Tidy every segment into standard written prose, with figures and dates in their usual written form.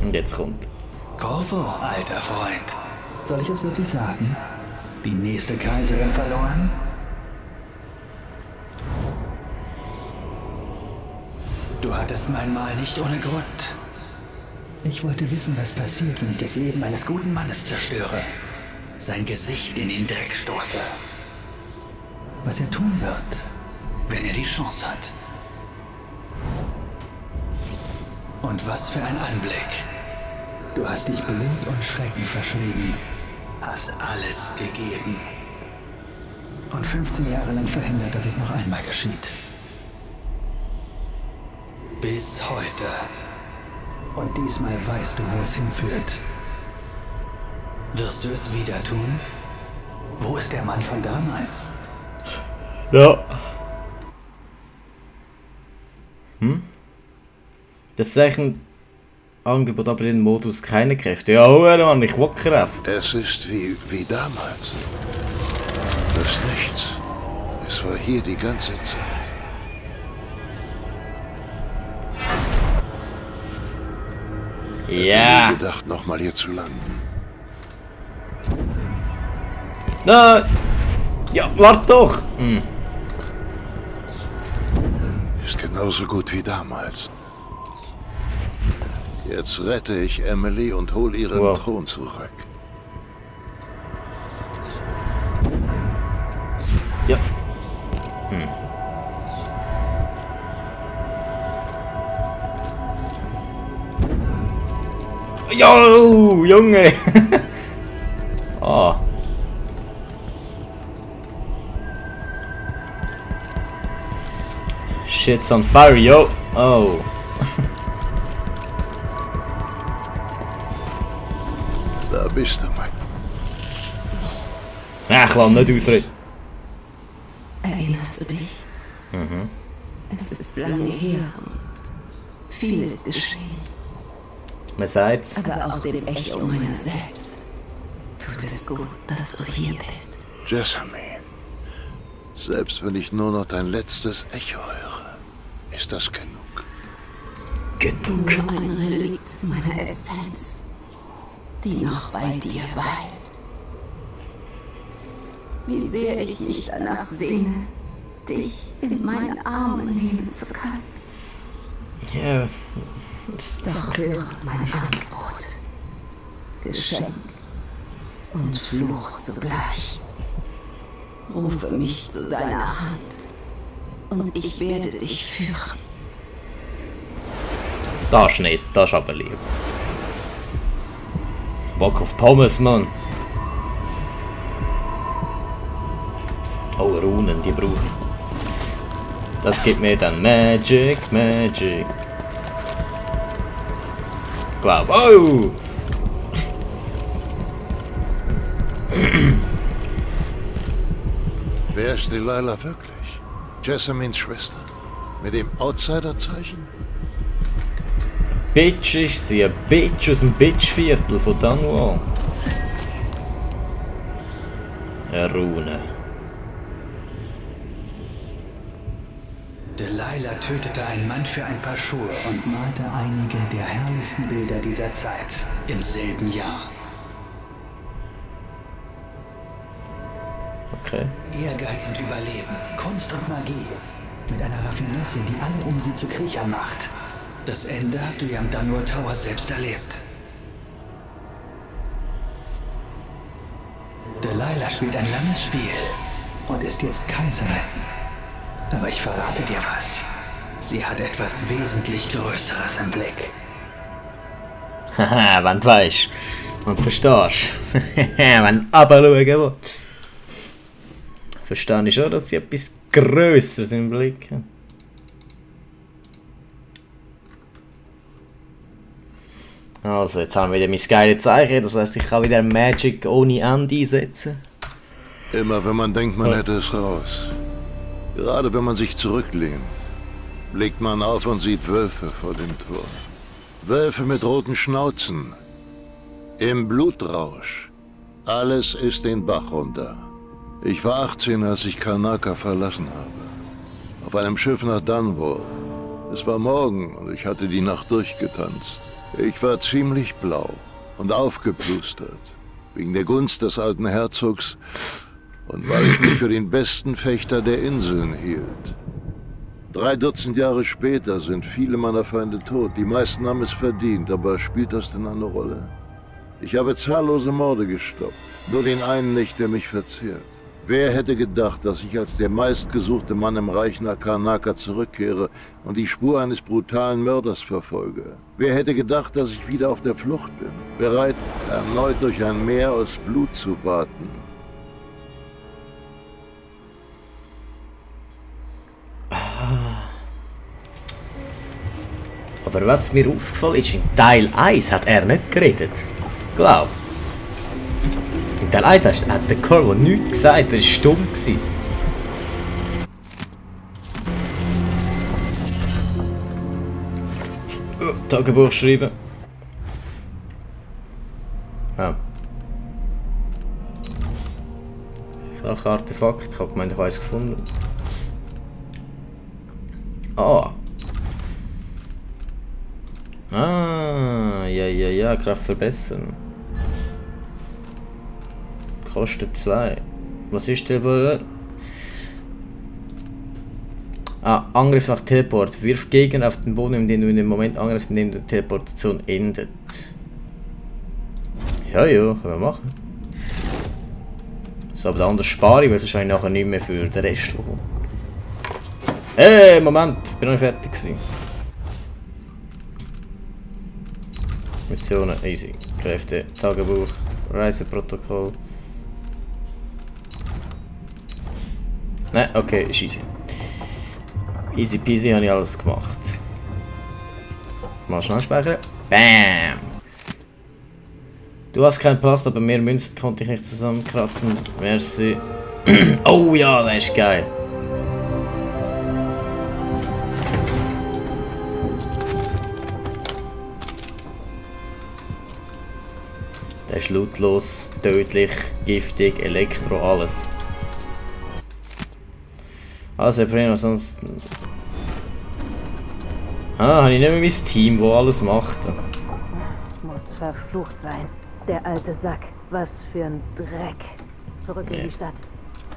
Und jetzt kommt. Corvo, alter Freund. Soll ich es wirklich sagen? Die nächste Kaiserin verloren? Du hattest mein Mal nicht ohne Grund. Ich wollte wissen, was passiert, wenn ich das Leben eines guten Mannes zerstöre. Sein Gesicht in den Dreck stoße. Was er tun wird, wenn er die Chance hat. Und was für ein Anblick. Du hast dich Blut und Schrecken verschrieben. Hast alles gegeben. Und 15 Jahre lang verhindert, dass es noch einmal geschieht. Bis heute. Und diesmal weißt du, wo es hinführt. Wirst du es wieder tun? Wo ist der Mann von damals? Ja. Das ist eigentlich ein Angebot, aber in Modus keine Kräfte. Ja, Mann, ich will Kräfte. Es ist wie damals. Das Nichts. Es war hier die ganze Zeit. Ja. Ich hätte nie gedacht, nochmal hier zu landen. Nein. Ja, warte doch. Ist genauso gut wie damals. Jetzt rette ich Emily und hol ihren Thron zurück. Ja. Jo, Junge. Ah. Shit's on fire, yo. Oh. Da bist du, mein. Ach, lass nicht ausreden. Erinnerst du dich? Es ist lange her und vieles geschehen. Man sagt's. Aber auch dem Echo meiner selbst tut es gut, dass du hier bist. Jessamine, selbst wenn ich nur noch dein letztes Echo höre, ist das genug. Genug. Nur ein Relikt meiner Essenz, die noch bei dir weilt. Wie sehr ich mich danach sehne, dich in meine Arme nehmen zu können. Ja. Doch höre mein Angebot. Geschenk und Fluch zugleich. Rufe mich zu deiner Hand und ich werde dich führen. Das ist nicht, das ist aber lieb. Bock auf Pommes, Mann. Oh, Runen, die brauche ich. Das gibt mir dann Magic. Glaub. Oh! Wer ist Delilah wirklich? Jessamines Schwester? Mit dem Outsider-Zeichen? Bitch ist sie, ein Bitch aus dem Bitchviertel von Dunwall. Eine Rune. Delilah tötete einen Mann für ein paar Schuhe und malte einige der herrlichsten Bilder dieser Zeit im selben Jahr. Okay. Ehrgeiz und Überleben, Kunst und Magie. Mit einer Raffinesse, die alle um sie zu Kriechern macht. Das Ende hast du ja am Dunwall Tower selbst erlebt. Delilah spielt ein langes Spiel und ist jetzt Kaiserin. Aber ich verrate dir was. Sie hat etwas wesentlich Größeres im Blick. Haha, wenn du weißt. Und verstehst. Wenn du runterschauen willst. Verstehe ich schon, dass sie etwas Größeres im Blick hat. Also, jetzt haben wir wieder mein geiles Zeichen. Das heisst, ich kann wieder Magic ohne Ende einsetzen. Immer wenn man denkt, man hätte es raus. Gerade wenn man sich zurücklehnt, blickt man auf und sieht Wölfe vor dem Tor. Wölfe mit roten Schnauzen. Im Blutrausch. Alles ist den Bach runter. Ich war 18, als ich Karnaca verlassen habe. Auf einem Schiff nach Dunwall. Es war morgen und ich hatte die Nacht durchgetanzt. Ich war ziemlich blau und aufgeplustert, wegen der Gunst des alten Herzogs und weil ich mich für den besten Fechter der Inseln hielt. 3 Dutzend Jahre später sind viele meiner Feinde tot. Die meisten haben es verdient, aber spielt das denn eine Rolle? Ich habe zahllose Morde gestoppt, nur den einen nicht, der mich verzehrt. Wer hätte gedacht, dass ich als der meistgesuchte Mann im Reich nach Karnaca zurückkehre und die Spur eines brutalen Mörders verfolge? Wer hätte gedacht, dass ich wieder auf der Flucht bin, bereit, erneut durch ein Meer aus Blut zu waten? Aber was mir aufgefallen ist, in Teil 1 hat er nicht geredet. Glaub. In Teil 1 hat der Corvo nichts gesagt, er war stumm. Tagebuch schreiben. Ah. Ich Artefakt, ich habe gemeint, ich habe eins gefunden. Ah. Ah, ja, Kraft verbessern. Kostet 2. Was ist der wohl? Ah, Angriff nach Teleport. Wirf Gegner auf den Boden, indem du in dem Moment angreifst, in dem die Teleportation endet. Ja, können wir machen. So, aber anders spare ich, weil es wahrscheinlich nachher nicht mehr für den Rest kommt. Hey, Moment, ich bin noch nicht fertig gewesen. Missionen, easy. Kräfte, Tagebuch, Reiseprotokoll. Nein, okay, ist easy. Easy peasy habe ich alles gemacht. Mal schnell speichern. Bam! Du hast keinen Plast, aber mehr Münzen konnte ich nicht zusammenkratzen. Merci. Oh ja, das ist geil. Der ist lautlos, tödlich, giftig, Elektro, alles. Also, prima, sonst. Ah, habe ich nicht mehr mein Team, wo alles macht. Muss verflucht sein. Der alte Sack. Was für ein Dreck. Zurück in die Stadt.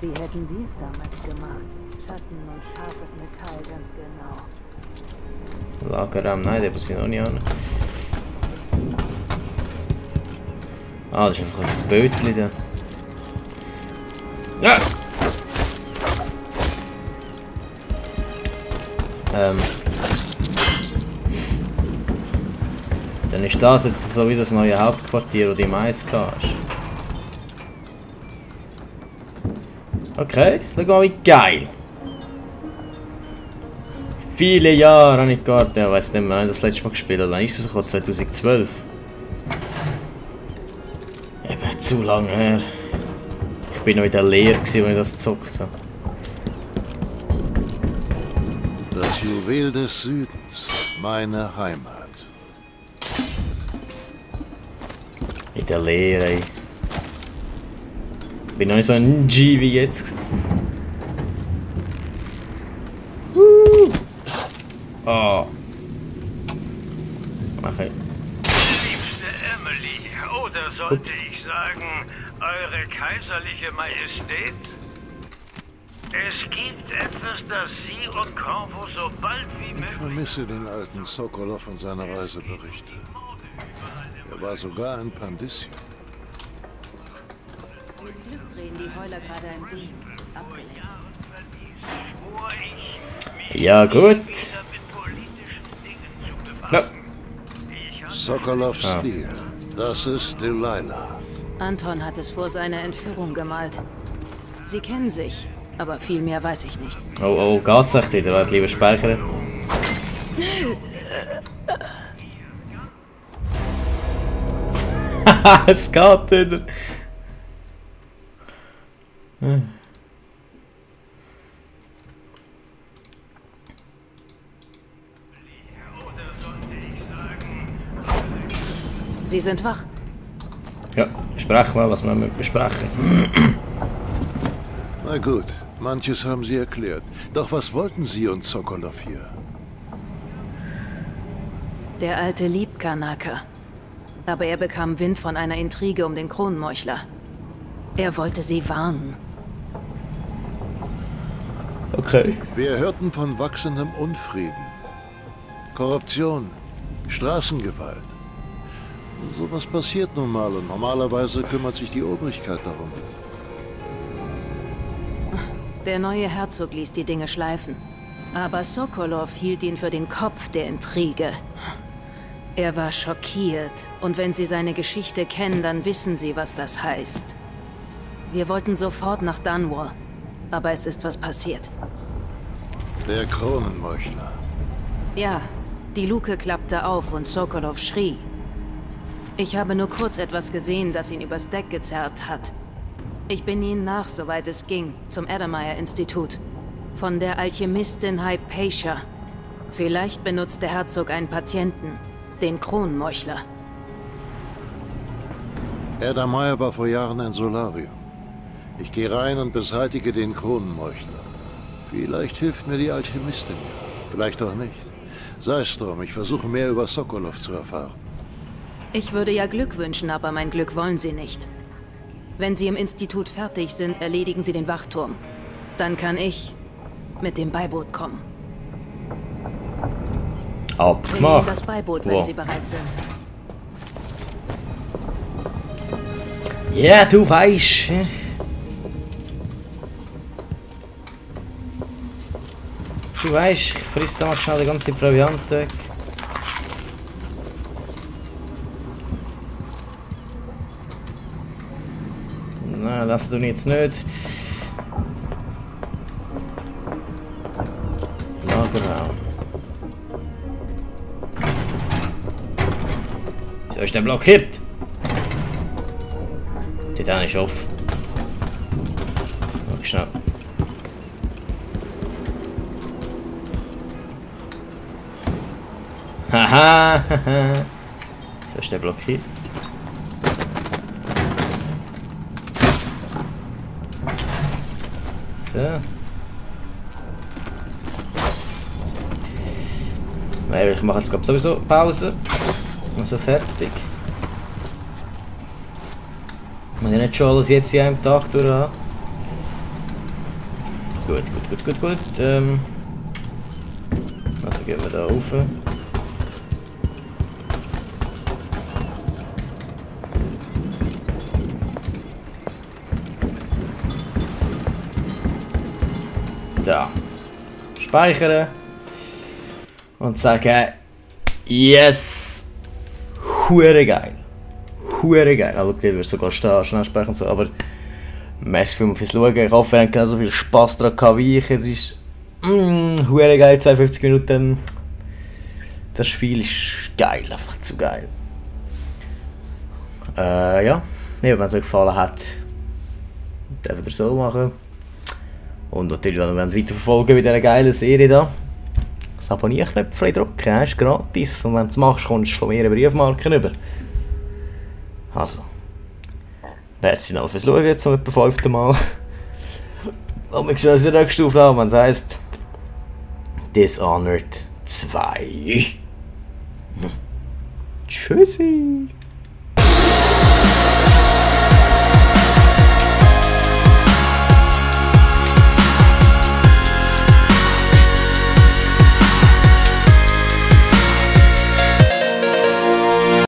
Sie hätten dies damals gemacht. Schatten und scharfes Metall, ganz genau. Lagerraum, nein, der passiert noch nicht an. Ah, das ist einfach ein Bötchen da. Ja! Dann ist das jetzt so wie das neue Hauptquartier, wo du im Eis hast. Okay, schau mal wie geil! Viele Jahre habe ich gewartet, ich weiß nicht mehr, das letzte Mal gespielt habe. Dann ist es 2012. Eben zu lange her. Ich bin noch in der Lehre, als ich das gezockt habe. Das Juwel des Südens, meine Heimat. In der Lehre, ey. Ich bin noch nicht so ein G wie jetzt. Oh. Okay. Liebste Emily, oder sollte ich sagen, Eure Kaiserliche Majestät? Es gibt etwas, das Sie und Corvo so bald wie möglich... Ich vermisse den alten Sokolov und seine Reiseberichte. Er war sogar ein Pandissi. Mit Glück drehen die Heuler gerade ein Ding und sind abgelenkt. Ja, gut. Ja. Sokolovs Stil. Das ist Delilah. Anton hat es vor seiner Entführung gemalt. Sie kennen sich, aber viel mehr weiß ich nicht. Oh, geht's echt wieder? Warte, lieber speichern. Es geht wieder. Sie sind wach. Ja, besprechen wir, was wir besprechen. Na gut, manches haben Sie erklärt. Doch was wollten Sie und Sokolov hier? Der Alte liebt Kanaka. Aber er bekam Wind von einer Intrige um den Kronenmeuchler. Er wollte sie warnen. Okay. Wir hörten von wachsendem Unfrieden, Korruption, Straßengewalt. Sowas passiert nun mal und normalerweise kümmert sich die Obrigkeit darum. Der neue Herzog ließ die Dinge schleifen. Aber Sokolov hielt ihn für den Kopf der Intrige. Er war schockiert. Und wenn Sie seine Geschichte kennen, dann wissen Sie, was das heißt. Wir wollten sofort nach Dunwall. Aber es ist was passiert. Der Kronenmeuchler. Ja, die Luke klappte auf und Sokolov schrie. Ich habe nur kurz etwas gesehen, das ihn übers Deck gezerrt hat. Ich bin ihnen nach, soweit es ging, zum Addermeyer-Institut. Von der Alchemistin Hypatia. Vielleicht benutzt der Herzog einen Patienten, den Kronenmeuchler. Addermeyer war vor Jahren ein Solarium. Ich gehe rein und beseitige den Kronenmeuchler. Vielleicht hilft mir die Alchemistin ja. Vielleicht auch nicht. Sei es drum, ich versuche mehr über Sokolov zu erfahren. Ich würde ja Glück wünschen, aber mein Glück wollen Sie nicht. Wenn Sie im Institut fertig sind, erledigen Sie den Wachturm. Dann kann ich mit dem Beiboot kommen. Abgemacht. Wir nehmen das Beiboot, wenn Sie bereit sind. Ja, du weißt. Du weißt, ich friss da mal schnell die ganze Proviant weg. Nein, lass du jetzt nicht. Lagerraum. Wieso ist der blockiert? Die da ist offen. Mach schnell. Haha! So ist der blockiert. So. Nein, ich mache jetzt glaube sowieso Pause. Also fertig. Ich muss ja nicht schon alles jetzt in einem Tag durch haben. Gut. Also gehen wir da rauf. Da. Speichern. Und sagen, yes! Hure geil. Hure geil. Also, du wirst sogar stehen, schnell sprechen und so, aber merci vielmals fürs Schauen. Ich hoffe, ihr habt genauso viel Spass daran gehabt wie ich. Es ist hure geil, 52 Minuten. Das Spiel ist geil, einfach zu geil. Ja, wenn es euch gefallen hat, dürft ihr so machen. Und natürlich, wenn ihr weiter verfolgen bei dieser geilen Serie da, das Abonnieren-Knöpfchen drücken, ist gratis. Und wenn du es machst, kommst du von mir eine Briefmarke rüber. Also, merci noch fürs Schauen, zum etwa 5. Mal. Und wir sehen uns in der nächsten Aufnahme, wenn es heisst Dishonored 2. Tschüssi!